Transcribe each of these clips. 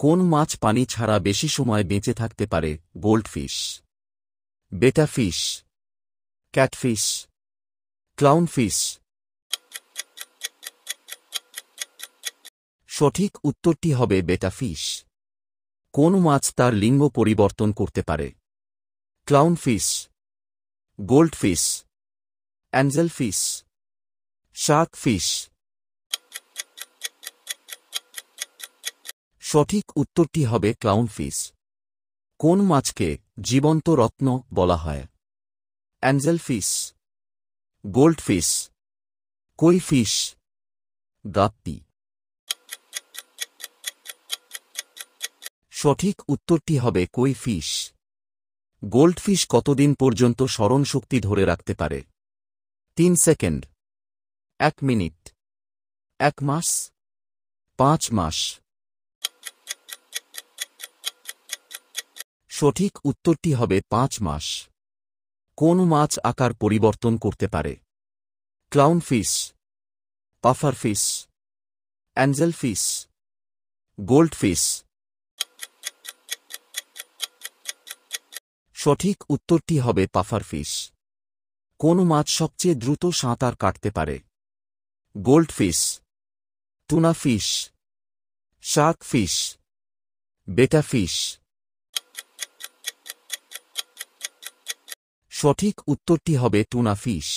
কোন মাছ পানি ছাড়া বেশি সময় বেঁচে থাকতে পারে? গোল্ডফিশ, বেটা ফিশ, ক্যাটফিশ, ক্লাউনফিশ। সঠিক উত্তরটি হবে বেটা ফিশ। কোন মাছ তার লিঙ্গ পরিবর্তন করতে পারে? Clownfish, goldfish, angelfish, শার্কফিশ। সঠিক উত্তরটি হবে ক্লাউনফিশ। কোন মাছকে জীবন্ত রত্ন বলা হয়? Angelfish, goldfish, কৈফিশ, গাপ্পি। সঠিক উত্তরটি হবে কৈফিশ। গোল্ডফিশ কতদিন পর্যন্ত স্মরণশক্তি ধরে রাখতে পারে? 3 সেকেন্ড, 1 মিনিট, 1 মাস, 5 মাস। সঠিক উত্তরটি হবে 5 মাস। কোন মাছ আকার পরিবর্তন করতে পারে? Clownfish, pufferfish, angelfish, goldfish. সঠিক উত্তরটি হবে পাফারফিশ। কোন মাছ সবচেয়ে দ্রুত সাঁতার কাটতে পারে? গোল্ডফিশ, টুনাফিশ, শার্কফিশ, বেটাফিশ। সঠিক উত্তরটি হবে টুনাফিশ।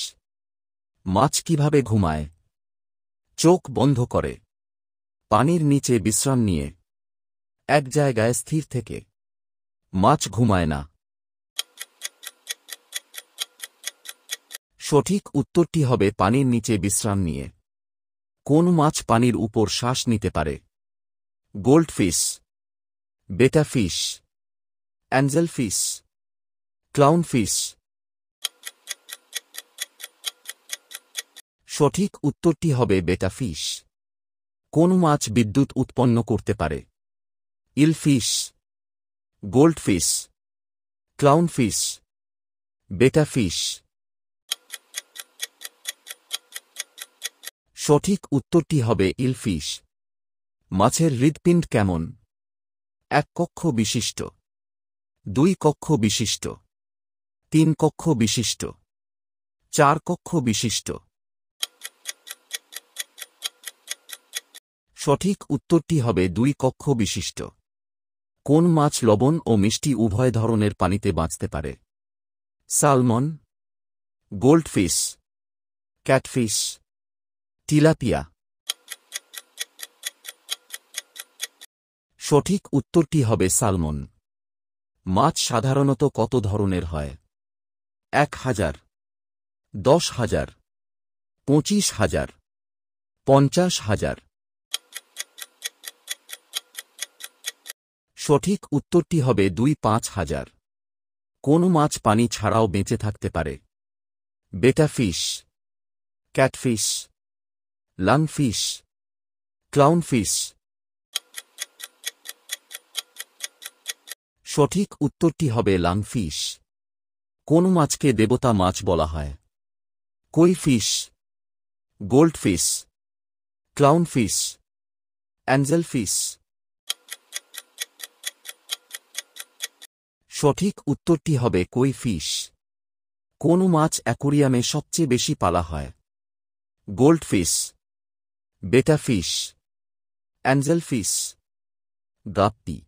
মাছ কিভাবে ঘুমায়? চোখ বন্ধ করে, পানির নিচে বিশ্রাম নিয়ে, এক জায়গায় স্থির থেকে। মাছ ঘুমায় না। সঠিক উত্তরটি হবে পানির নিচে বিশ্রাম নিয়ে। কোন মাছ পানির উপর শ্বাস নিতে পারে? Goldfish, বেটাফিশ, angelfish, clownfish. সঠিক উত্তরটি হবে বেটাফিশ। কোন মাছ বিদ্যুৎ উৎপন্ন করতে পারে? ইলফিশ, গোল্ডফিশ, ক্লাউনফিশ, বেটাফিশ। সঠিক উত্তরটি হবে ইলফিশ। মাছের হৃৎপিণ্ড কেমন? 1 কক্ষ বিশিষ্ট, 2 কক্ষ বিশিষ্ট, 3 কক্ষ বিশিষ্ট, 4 কক্ষ বিশিষ্ট। সঠিক উত্তরটি হবে 2 কক্ষ বিশিষ্ট। কোন মাছ লবণ ও মিষ্টি উভয় ধরনের পানিতে বাঁচতে পারে? Salmon, goldfish, catfish, tilapia. সঠিক উত্তরটি হবে সালমন। মাছ সাধারণত কত ধরনের হয়? 1000, 10,000, 25,000, 50,000। সঠিক উত্তরটি হবে 2-5,000। কোন মাছ পানি ছাড়াও বেঁচে থাকতে পারে? বেটাফিশ, ক্যাটফিশ, লাংফিশ, ক্লাউনফিশ। সঠিক উত্তরটি হবে লাংফিশ। কোন মাছকে দেবতা মাছ বলা হয়? কৈফিশ, গোল্ডফিশ, ক্লাউনফিশ, অ্যাঞ্জেলফিশ। সঠিক উত্তরটি হবে কৈফিশ। কোন মাছ অ্যাকোরিয়ামে সবচেয়ে বেশি পালা হয়? Goldfish, বেটাফিশ, angelfish, গাপ্পি।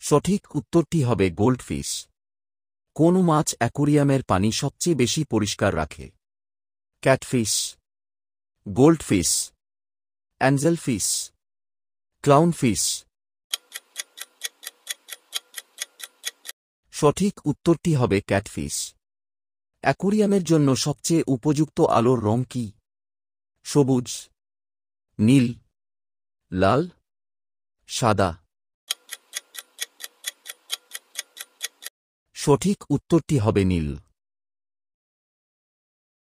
সঠিক উত্তরটি হবে গোল্ডফিশ। কোন মাছ অ্যাকোরিয়ামের পানি সবচেয়ে বেশি পরিষ্কার রাখে? Catfish, goldfish, angelfish, clownfish. সঠিক উত্তরটি হবে ক্যাটফিশ। অ্যাকোরিয়ামের জন্য সবচেয়ে উপযুক্ত আলোর রং কি? সবুজ, নীল, লাল, সাদা। সঠিক উত্তরটি হবে নীল।